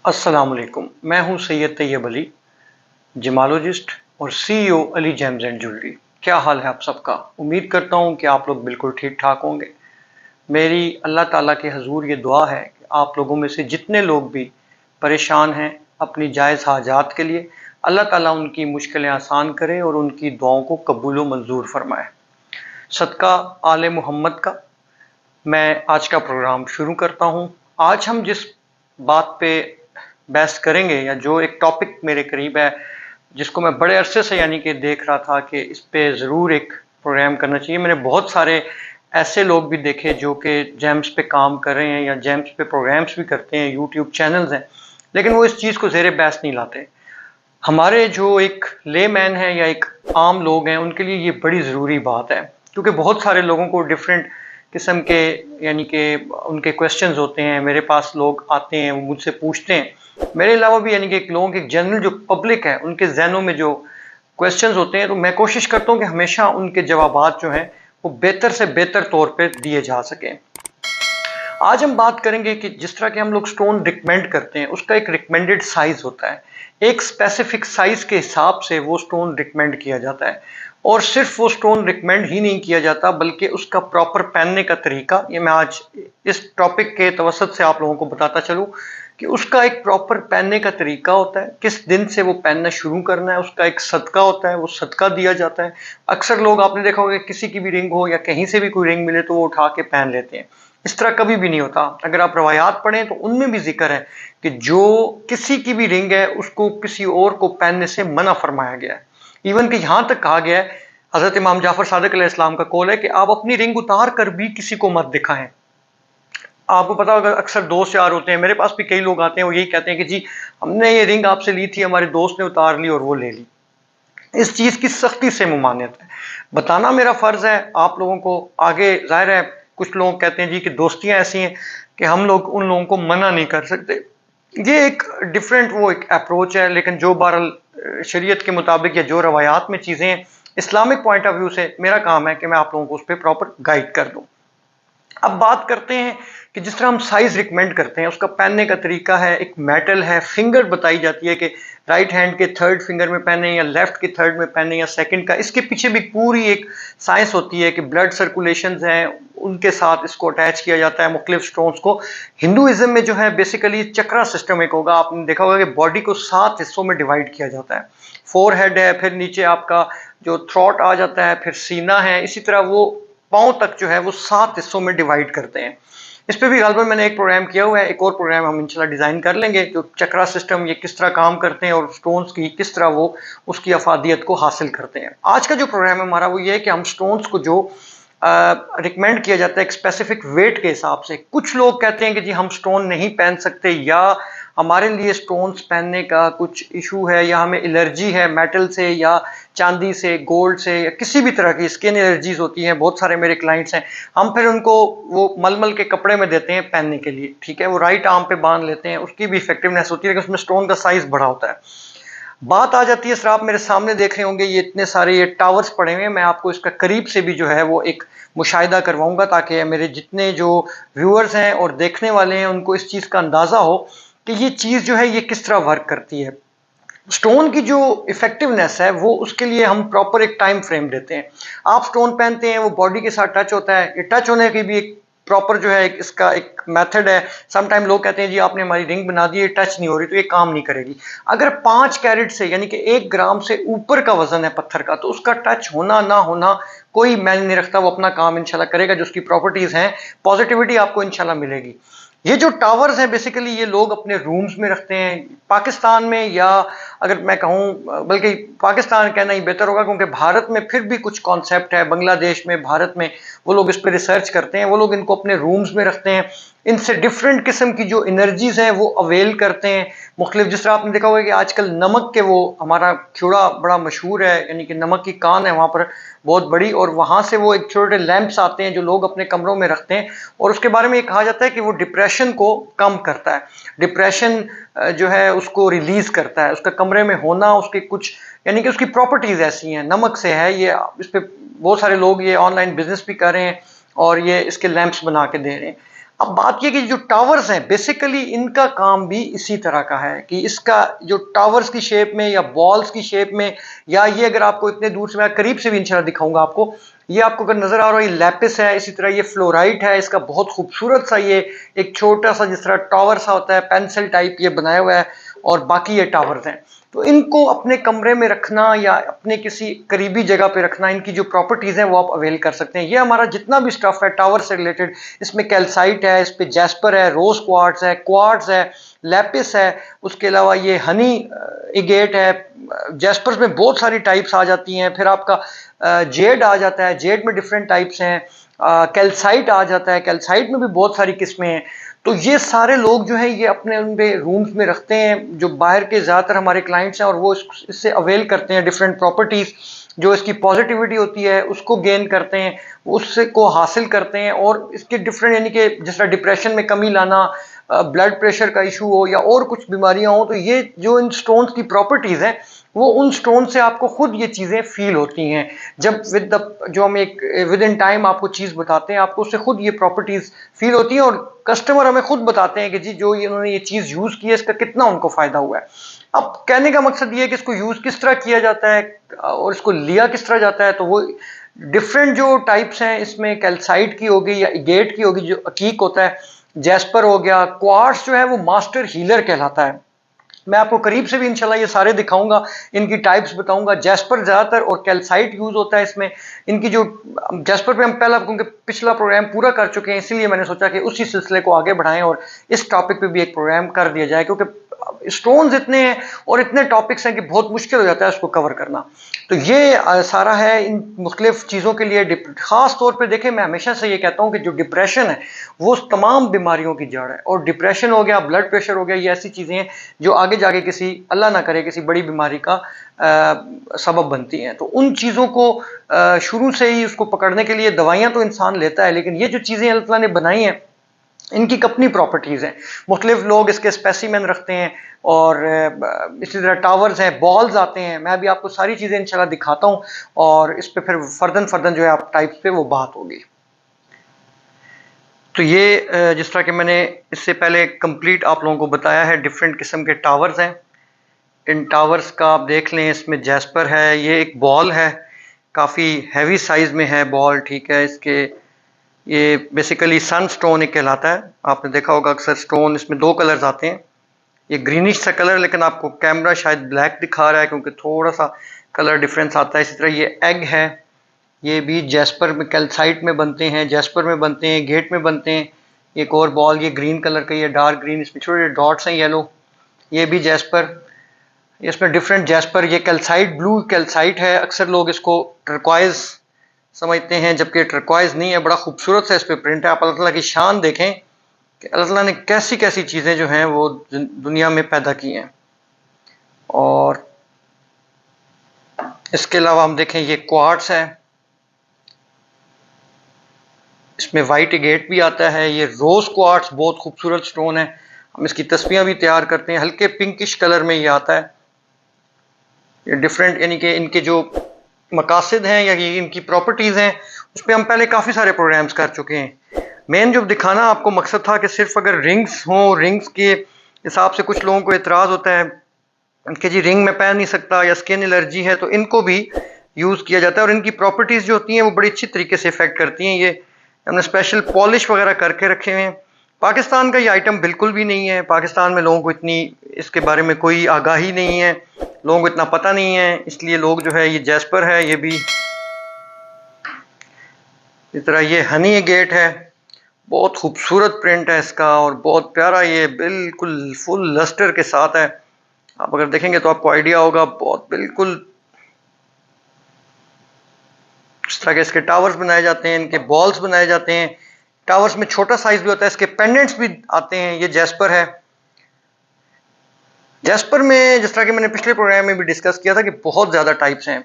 अस्सलाम वालेकुम। मैं हूं सैयद तैयब अली, जिमालोजिस्ट और CEO Ali James and jewellery. क्या हाल है आप सबका? उम्मीद करता हूं कि आप लोग बिल्कुल ठीक ठाक होंगे। मेरी अल्लाह ताला के हजूर ये दुआ है कि आप लोगों में से जितने लोग भी परेशान हैं अपनी जायज़ हाजात के लिए, अल्लाह ताला उनकी मुश्किलें आसान करे और उनकी दुआओं को कबूल व मंजूर फरमाए। सदका आले मोहम्मद का मैं आज का प्रोग्राम शुरू करता हूं। आज हम जिस बात पे बहस करेंगे या जो एक टॉपिक मेरे करीब है, जिसको मैं बड़े अरसे से यानी कि देख रहा था कि इस पे ज़रूर एक प्रोग्राम करना चाहिए। मैंने बहुत सारे ऐसे लोग भी देखे जो कि जेम्स पे काम कर रहे हैं या जेम्स पे प्रोग्राम्स भी करते हैं, यूट्यूब चैनल्स हैं, लेकिन वो इस चीज़ को ज़ेरे बहस नहीं लाते। हमारे जो एक लेमैन है या एक आम लोग हैं, उनके लिए ये बड़ी ज़रूरी बात है, क्योंकि बहुत सारे लोगों को डिफरेंट किस्म के यानी कि उनके क्वेश्चंस होते हैं। मेरे पास लोग आते हैं, वो मुझसे पूछते हैं। मेरे अलावा भी यानी कि लोगों की जनरल जो पब्लिक है, उनके जहनों में जो क्वेश्चंस होते हैं, तो मैं कोशिश करता हूँ कि हमेशा उनके जवाबात जो हैं वो बेहतर से बेहतर तौर पे दिए जा सकें। आज हम बात करेंगे कि जिस तरह के हम लोग स्टोन रिकमेंड करते हैं, उसका एक रिकमेंडेड साइज होता है। एक स्पेसिफिक साइज के हिसाब से वो स्टोन रिकमेंड किया जाता है, और सिर्फ वो स्टोन रिकमेंड ही नहीं किया जाता बल्कि उसका प्रॉपर पहनने का तरीका, ये मैं आज इस टॉपिक के तवसत से आप लोगों को बताता चलूं कि उसका एक प्रॉपर पहनने का तरीका होता है। किस दिन से वो पहनना शुरू करना है, उसका एक सदका होता है, वो सदका दिया जाता है। अक्सर लोग आपने देखा होगा, किसी की भी रिंग हो या कहीं से भी कोई रिंग मिले तो वो उठा के पहन लेते हैं। इस तरह कभी भी नहीं होता। अगर आप रवायात पढ़ें तो उनमें भी जिक्र है कि जो किसी की भी रिंग है उसको किसी और को पहनने से मना फरमाया गया है। इवन कि यहां तक कहा गया है, हजरत इमाम जाफर सादिक अलैहिस्सलाम का कौल है कि आप अपनी रिंग उतार कर भी किसी को मत दिखाएं। आपको पता होगा, अक्सर दोस्त यार होते हैं, मेरे पास भी कई लोग आते हैं, वो यही कहते हैं कि जी हमने ये रिंग आपसे ली थी, हमारे दोस्त ने उतार ली और वो ले ली। इस चीज की सख्ती से मुमानियत है। बताना मेरा फर्ज है आप लोगों को। आगे जाहिर है कुछ लोग कहते हैं जी कि दोस्तियां ऐसी हैं कि हम लोग उन लोगों को मना नहीं कर सकते। ये एक डिफरेंट वो एक अप्रोच है, लेकिन जो बहरहाल शरीयत के मुताबिक या जो रवायात में चीजें हैं, इस्लामिक पॉइंट ऑफ व्यू से मेरा काम है कि मैं आप लोगों को उस पर प्रॉपर गाइड कर दूं। अब बात करते हैं कि जिस तरह हम साइज रिकमेंड करते हैं, उसका पहनने का तरीका है, एक मेटल है, फिंगर बताई जाती है कि राइट हैंड के थर्ड फिंगर में पहने या लेफ्ट के थर्ड में पहने या सेकंड का। इसके पीछे भी पूरी एक साइंस होती है कि ब्लड सर्कुलेशंस हैं, उनके साथ इसको अटैच किया जाता है मुख्तलिफ स्टोन्स को। हिंदुइज्म में जो है बेसिकली चक्रा सिस्टम एक होगा, आपने देखा होगा कि बॉडी को 7 हिस्सों में डिवाइड किया जाता है। फोर हेड है, फिर नीचे आपका जो थ्रोट आ जाता है, फिर सीना है, इसी तरह वो पांव तक जो है वो 7 हिस्सों में डिवाइड करते हैं। इस पे भी गालबन मैंने एक प्रोग्राम किया हुआ है, एक और प्रोग्राम हम इंशाल्लाह डिजाइन कर लेंगे, जो चक्रा सिस्टम ये किस तरह काम करते हैं और स्टोन्स की किस तरह वो उसकी अफादियत को हासिल करते हैं। आज का जो प्रोग्राम है हमारा वो ये है कि हम स्टोन्स को जो रिकमेंड किया जाता है एक स्पेसिफिक वेट के हिसाब से। कुछ लोग कहते हैं कि जी हम स्टोन नहीं पहन सकते, या हमारे लिए स्टोन्स पहनने का कुछ इशू है, या हमें एलर्जी है मेटल से या चांदी से, गोल्ड से, या किसी भी तरह की स्किन एलर्जीज होती हैं। बहुत सारे मेरे क्लाइंट्स हैं, हम फिर उनको वो मलमल के कपड़े में देते हैं पहनने के लिए, ठीक है, वो राइट आर्म पे बांध लेते हैं, उसकी भी इफेक्टिवनेस होती है, लेकिन उसमें स्टोन का साइज बड़ा होता है। बात आ जाती है, सर आप मेरे सामने देख रहे होंगे ये इतने सारे ये टावर्स पड़े हुए हैं, मैं आपको इसका करीब से भी जो है वो एक मुशाहिदा करवाऊंगा, ताकि मेरे जितने जो व्यूअर्स हैं और देखने वाले हैं उनको इस चीज़ का अंदाज़ा हो कि ये चीज़ जो है ये किस तरह वर्क करती है। स्टोन की जो इफेक्टिवनेस है वो उसके लिए हम प्रॉपर एक टाइम फ्रेम देते हैं। आप स्टोन पहनते हैं, वो बॉडी के साथ टच होता है, ये टच होने की भी एक प्रॉपर जो है इसका एक मेथड है। सम टाइम लोग कहते हैं जी आपने हमारी रिंग बना दी, ये टच नहीं हो रही, तो ये काम नहीं करेगी। अगर 5 कैरेट से यानी कि 1 ग्राम से ऊपर का वजन है पत्थर का, तो उसका टच होना ना होना कोई मायने नहीं रखता, वो अपना काम इंशाल्लाह करेगा। जो उसकी प्रॉपर्टीज हैं, पॉजिटिविटी आपको इंशाल्लाह मिलेगी। ये जो टावर्स हैं बेसिकली ये लोग अपने रूम्स में रखते हैं पाकिस्तान में, या अगर मैं कहूँ बल्कि पाकिस्तान कहना ही बेहतर होगा, क्योंकि भारत में फिर भी कुछ कॉन्सेप्ट है, बांग्लादेश में, भारत में वो लोग इस पर रिसर्च करते हैं, वो लोग इनको अपने रूम्स में रखते हैं। इनसे डिफरेंट किस्म की जो एनर्जीज हैं वो अवेल करते हैं मुख्तलिफ। जिस तरह आपने देखा होगा कि आजकल नमक के वो हमारा क्यूड़ा बड़ा मशहूर है, यानी कि नमक की कान है वहाँ पर बहुत बड़ी, और वहाँ से वो एक छोटे लैंप्स आते हैं जो लोग अपने कमरों में रखते हैं, और उसके बारे में ये कहा जाता है कि वो डिप्रेशन को कम करता है, डिप्रेशन जो है उसको रिलीज करता है। उसका कमरे में होना, उसके कुछ यानी कि उसकी प्रॉपर्टीज ऐसी हैं, नमक से है ये। इस पे बहुत सारे लोग ये ऑनलाइन बिजनेस भी कर रहे हैं और ये इसके लैंप्स बना के दे रहे हैं। अब बात ये कि जो टावर्स हैं बेसिकली इनका काम भी इसी तरह का है कि इसका जो टावर्स की शेप में या बॉल्स की शेप में, या ये अगर आपको इतने दूर से, मैं करीब से भी इंशाल्लाह दिखाऊंगा आपको, ये आपको अगर नजर आ रहा है, ये लैपिस है, इसी तरह ये फ्लोराइट है, इसका बहुत खूबसूरत सा ये एक छोटा सा जिस तरह टावर सा होता है पेंसिल टाइप ये बनाया हुआ है, और बाकी ये टावर्स हैं। तो इनको अपने कमरे में रखना या अपने किसी करीबी जगह पे रखना, इनकी जो प्रॉपर्टीज हैं वो आप अवेल कर सकते हैं। ये हमारा जितना भी स्टफ है टावर से रिलेटेड, इसमें कैल्साइट है, इस पे जैस्पर है, रोज क्वार्ट्ज है, लैपिस है, उसके अलावा ये हनी एगेट है। जैस्पर्स में बहुत सारी टाइप्स आ जाती हैं, फिर आपका जेड आ जाता है, जेड में डिफरेंट टाइप्स हैं, कैल्साइट आ जाता है, कैल्साइट में भी बहुत सारी किस्में हैं। तो ये सारे लोग जो हैं ये अपने उनके रूम्स में रखते हैं, जो बाहर के ज़्यादातर हमारे क्लाइंट्स हैं, और वो इससे अवेल करते हैं डिफरेंट प्रॉपर्टीज़, जो इसकी पॉजिटिविटी होती है उसको गेन करते हैं, उससे को हासिल करते हैं, और इसके डिफरेंट यानी कि जिस तरह डिप्रेशन में कमी लाना, ब्लड प्रेशर का इशू हो या और कुछ बीमारियां हो, तो ये जो इन स्टोन्स की प्रॉपर्टीज़ हैं वो उन स्टोन से आपको खुद ये चीज़ें फील होती हैं। जब जो हम एक विद इन टाइम आपको चीज़ बताते हैं, आपको उससे खुद ये प्रॉपर्टीज़ फील होती हैं, और कस्टमर हमें खुद बताते हैं कि जी जो इन्होंने ये चीज़ यूज़ की है इसका कितना उनको फ़ायदा हुआ है। अब कहने का मकसद ये है कि इसको यूज़ किस तरह किया जाता है और इसको लिया किस तरह जाता है। तो वो डिफरेंट जो टाइप्स हैं, इसमें कैल्साइट की होगी या गेट की होगी जो अकीक होता है, जैस्पर हो गया, क्वार्ट्ज जो है वो मास्टर हीलर कहलाता है। मैं आपको करीब से भी इंशाल्लाह ये सारे दिखाऊंगा, इनकी टाइप्स बताऊंगा। जैस्पर ज्यादातर और कैल्साइट यूज होता है इसमें। इनकी जो जैस्पर पे हम पहला, क्योंकि पिछला प्रोग्राम पूरा कर चुके हैं, इसीलिए मैंने सोचा कि उसी सिलसिले को आगे बढ़ाएं और इस टॉपिक पे भी एक प्रोग्राम कर दिया जाए, क्योंकि स्टोन्स इतने हैं और इतने टॉपिक्स हैं कि बहुत मुश्किल हो जाता है उसको कवर करना। तो ये सारा है इन मुख्तलिफ चीज़ों के लिए। खास तौर पे देखें, मैं हमेशा से ये कहता हूँ कि जो डिप्रेशन है वो तमाम बीमारियों की जड़ है, और डिप्रेशन हो गया, ब्लड प्रेशर हो गया, ये ऐसी चीज़ें हैं जो आगे जाके किसी, अल्लाह ना करे, किसी बड़ी बीमारी का सबब बनती हैं। तो उन चीज़ों को शुरू से ही उसको पकड़ने के लिए दवाइयाँ तो इंसान लेता है, लेकिन ये जो चीज़ें अल्लाह ताला ने बनाई हैं इनकी अपनी प्रॉपर्टीज़ हैं। मुख्तलिफ लोग इसके स्पेसिमेन रखते हैं, और इसी तरह टावर्स हैं, बॉल्स आते हैं। मैं अभी आपको सारी चीज़ें इंशाल्लाह दिखाता हूँ, और इस पर फिर फर्दन जो है आप टाइप्स पे वो बात होगी। तो ये जिस तरह कि मैंने इससे पहले कंप्लीट आप लोगों को बताया है, डिफरेंट किस्म के टावर्स हैं। इन टावर्स का आप देख लें, इसमें जैस्पर है, ये एक बॉल है, काफ़ी हैवी साइज़ में है बॉल, ठीक है। इसके ये बेसिकली सन स्टोन एक कहलाता है। आपने देखा होगा अक्सर स्टोन, इसमें दो कलर्स आते हैं, ये ग्रीनिश सा कलर, लेकिन आपको कैमरा शायद ब्लैक दिखा रहा है क्योंकि थोड़ा सा कलर डिफरेंस आता है। इसी तरह ये एग है, ये भी जैस्पर में, कैल्साइट में बनते हैं, जैस्पर में बनते हैं, गेट में बनते हैं। एक और बॉल, ये ग्रीन कलर का, ये डार्क ग्रीन, इसमें छोटे डॉट्स हैं येलो, ये भी जैस्पर। इसमें डिफरेंट जैस्पर, ये कैल्साइट, ब्लू कैल्साइट है, अक्सर लोग इसको टर्कॉइज समझते हैं, जबकि टर्कॉइज नहीं है। बड़ा खूबसूरत सा इस पर प्रिंट है। आप अल्लाह ताला की शान देखें कि अल्लाह ताला ने कैसी कैसी चीज़ें जो हैं वो दुनिया में पैदा की हैं। और इसके अलावा हम देखें, ये क्वार्ट्स है, इसमें वाइट गेट भी आता है। ये रोज क्वार्ट्स बहुत खूबसूरत स्टोन है, हम इसकी तस्वीरें भी तैयार करते हैं, हल्के पिंकिश कलर में ये आता है। ये डिफरेंट यानी कि इनके जो मकासद हैं या ये इनकी प्रॉपर्टीज़ हैं उस पर हम पहले काफ़ी सारे प्रोग्राम्स कर चुके हैं। मेन जो दिखाना आपको मकसद था कि सिर्फ अगर रिंग्स हों, रिंग्स के हिसाब से कुछ लोगों को एतराज़ होता है कि जी रिंग में पहन नहीं सकता या स्किन एलर्जी है, तो इनको भी यूज़ किया जाता है, और इनकी प्रॉपर्टीज़ जो होती हैं वो बड़ी अच्छी तरीके से इफेक्ट करती हैं। ये हमने स्पेशल पॉलिश वगैरह करके रखे हुए हैं। पाकिस्तान का ये आइटम बिल्कुल भी नहीं है, पाकिस्तान में लोगों को इतनी इसके बारे में कोई आगाही नहीं है, लोगों को इतना पता नहीं है, इसलिए लोग जो है, ये जैस्पर है, ये भी इस तरह, ये हनी गेट है, बहुत खूबसूरत प्रिंट है इसका और बहुत प्यारा, ये बिल्कुल फुल लस्टर के साथ है। आप अगर देखेंगे तो आपको आइडिया होगा, बहुत बिल्कुल इस तरह के इसके टावर्स बनाए जाते हैं, इनके बॉल्स बनाए जाते हैं। टावर्स में छोटा साइज भी होता है, इसके पेंडेंट्स भी आते हैं। ये जैस्पर है। जैस्पर में जिस तरह कि मैंने पिछले प्रोग्राम में भी डिस्कस किया था कि बहुत ज़्यादा टाइप्स हैं।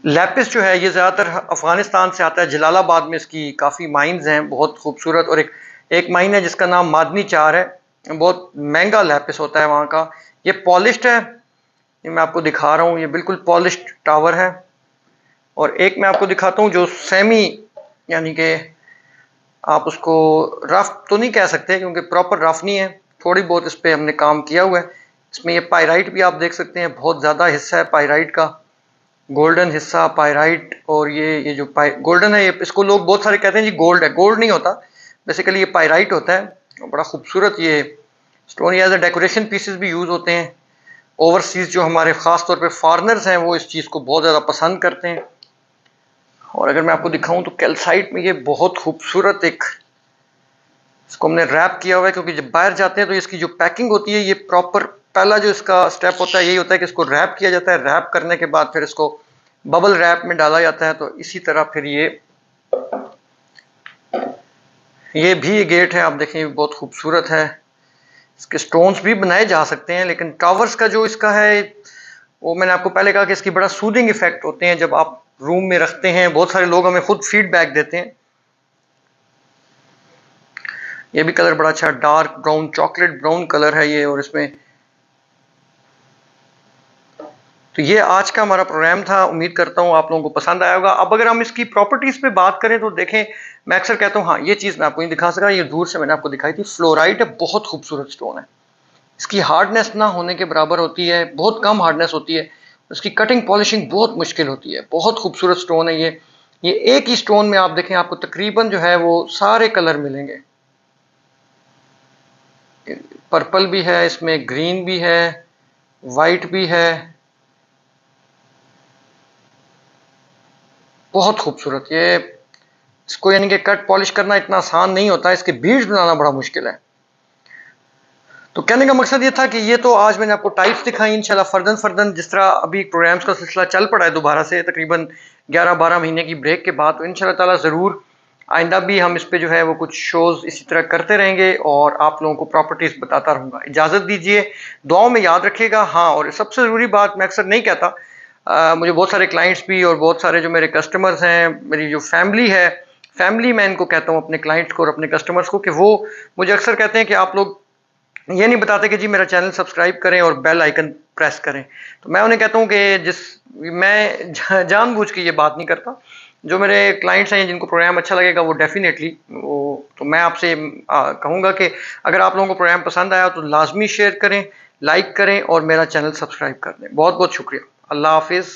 लैपिस जो है ये ज़्यादातर अफगानिस्तान से आता है, जलालाबाद में इसकी काफ़ी माइंस हैं बहुत खूबसूरत, और एक माइन है जिसका नाम मादनी चार है, बहुत महंगा लैपिस होता है वहाँ का। ये पॉलिश्ड है, ये मैं आपको दिखा रहा हूँ, ये बिल्कुल पॉलिश्ड टावर है। और एक मैं आपको दिखाता हूँ जो सेमी यानी कि आप उसको रफ तो नहीं कह सकते क्योंकि प्रॉपर रफ नहीं है, थोड़ी बहुत इस पर हमने काम किया हुआ है। इसमें ये पायराइट भी आप देख सकते हैं, बहुत ज़्यादा हिस्सा है पायराइट का, गोल्डन हिस्सा पायराइट। और ये जो गोल्डन है, ये इसको लोग बहुत सारे कहते हैं जी गोल्ड है, गोल्ड नहीं होता, बेसिकली ये पायराइट होता है। बड़ा खूबसूरत ये stone, as a decoration pieces भी यूज़ होते हैं। ओवरसीज जो हमारे ख़ास तौर पे फॉरेनर्स हैं वो इस चीज़ को बहुत ज़्यादा पसंद करते हैं। और अगर मैं आपको दिखाऊं तो कैल्साइट में ये बहुत खूबसूरत एक, इसको हमने रैप किया हुआ है क्योंकि जब बाहर जाते हैं तो इसकी जो पैकिंग होती है, ये प्रॉपर पहला जो इसका स्टेप होता है यही होता है कि इसको रैप किया जाता है। रैप करने के बाद फिर इसको बबल रैप में डाला जाता है। तो इसी तरह फिर ये भी ये गेट है, आप देखें बहुत खूबसूरत है। इसके स्टोन्स भी बनाए जा सकते हैं, लेकिन टावर्स का जो इसका है वो मैंने आपको पहले कहा कि इसकी बड़ा सूदिंग इफेक्ट होते हैं जब आप रूम में रखते हैं। बहुत सारे लोग हमें खुद फीडबैक देते हैं। ये भी कलर बड़ा अच्छा dark brown, chocolate brown colour है ये। और इसमें तो ये आज का हमारा प्रोग्राम था, उम्मीद करता हूँ आप लोगों को पसंद आया होगा। अब अगर हम इसकी प्रॉपर्टीज पे बात करें तो देखें, मैं अक्सर कहता हूँ, हाँ ये चीज़ मैं आपको नहीं दिखा सका, ये दूर से मैंने आपको दिखाई थी। फ्लोराइट है, बहुत खूबसूरत स्टोन है। इसकी हार्डनेस ना होने के बराबर होती है, बहुत कम हार्डनेस होती है। उसकी कटिंग पॉलिशिंग बहुत मुश्किल होती है। बहुत खूबसूरत स्टोन है ये एक ही स्टोन में आप देखें, आपको तकरीबन जो है वो सारे कलर मिलेंगे। पर्पल भी है इसमें, ग्रीन भी है, वाइट भी है। बहुत खूबसूरत ये, इसको यानी कि कट पॉलिश करना इतना आसान नहीं होता, इसके बीड्स बनाना बड़ा मुश्किल है। तो कहने का मकसद ये था कि ये तो आज मैंने आपको टाइप्स दिखाई। इंशाल्लाह फर्दन जिस तरह अभी प्रोग्राम्स का सिलसिला चल पड़ा है दोबारा से तकरीबन 11-12 महीने की ब्रेक के बाद, तो इंशाल्लाह ताला ज़रूर आइंदा भी हम इस पे जो है वो कुछ शोज़ इसी तरह करते रहेंगे और आप लोगों को प्रॉपर्टीज़ बताता रहूँगा। इजाज़त दीजिए, दुआओं में याद रखिएगा। हाँ, और सबसे ज़रूरी बात मैं अक्सर नहीं कहता, मुझे बहुत सारे क्लाइंट्स भी और बहुत सारे जो मेरे कस्टमर्स हैं, मेरी जो फैमिली है, फैमिली मैं इनको कहता हूँ अपने क्लाइंट्स को और अपने कस्टमर्स को, कि वो मुझे अक्सर कहते हैं कि आप लोग ये नहीं बताते कि जी मेरा चैनल सब्सक्राइब करें और बेल आइकन प्रेस करें। तो मैं उन्हें कहता हूँ कि मैं जानबूझ के ये बात नहीं करता। जो मेरे क्लाइंट्स हैं जिनको प्रोग्राम अच्छा लगेगा वो डेफिनेटली वो, तो मैं आपसे कहूँगा कि अगर आप लोगों को प्रोग्राम पसंद आया तो लाजमी शेयर करें, लाइक करें और मेरा चैनल सब्सक्राइब कर दें। बहुत बहुत शुक्रिया। अल्लाह हाफिज़।